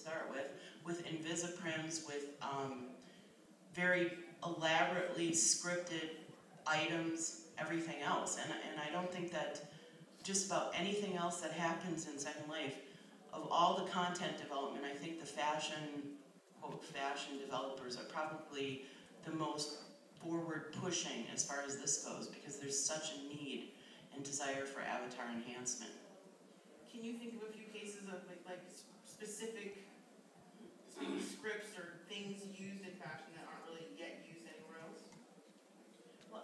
start with Invisiprims, with very elaborately scripted items, everything else. And I don't think that just about anything else that happens in Second Life, of all the content development, I think the fashion, quote, fashion developers are probably the most forward pushing as far as this goes, because there's such a need and desire for avatar enhancement. Can you think of a few cases of like specific scripts or things used in fashion that aren't really yet used anywhere else? Well,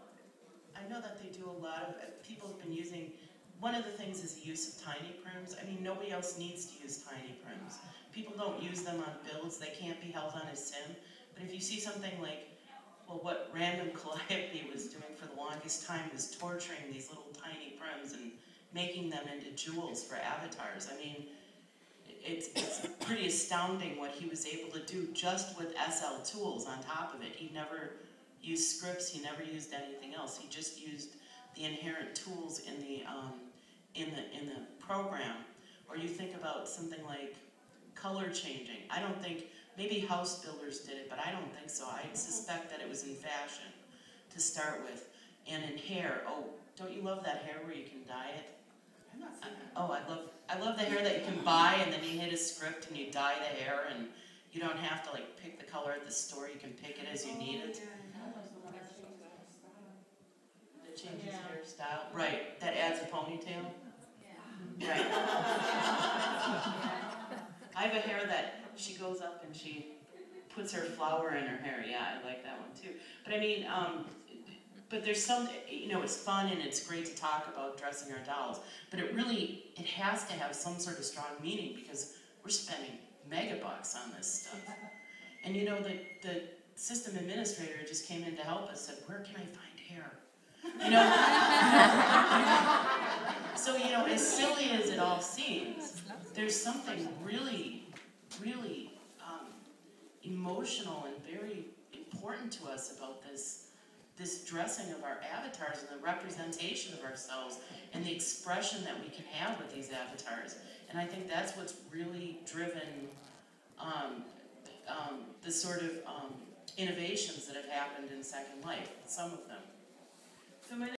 I know that they do a lot of, people have been using, one of the things is the use of tiny prims. I mean, nobody else needs to use tiny prims. People don't use them on builds, they can't be held on a sim. But if you see something like, well, what Random Calliope was doing for the longest time was torturing these little tiny prims and making them into jewels for avatars. I mean, it's pretty astounding what he was able to do just with SL tools on top of it. He never used scripts, he never used anything else. He just used the inherent tools in the program. Or you think about something like color changing. I don't think, maybe house builders did it, but I don't think so. I suspect that it was in fashion to start with. And in hair, oh, don't you love that hair where you can dye it? I'm not seeing that. Oh, I love the hair that you can buy and then you hit a script and you dye the hair and you don't have to like pick the color at the store, you can pick it as you need it. It changes hairstyle. Right, that adds a ponytail. Yeah. Right. I have a hair that she goes up and she puts her flower in her hair. Yeah, I like that one too. But I mean, but there's some, you know, it's fun and it's great to talk about dressing our dolls, but it has to have some sort of strong meaning because we're spending megabucks on this stuff. And you know, the system administrator just came in to help us, said, where can I find hair? You know? So, you know, as silly as it all seems, there's something really, really emotional and very important to us about this dressing of our avatars and the representation of ourselves and the expression that we can have with these avatars. And I think that's what's really driven the sort of innovations that have happened in Second Life, some of them. So my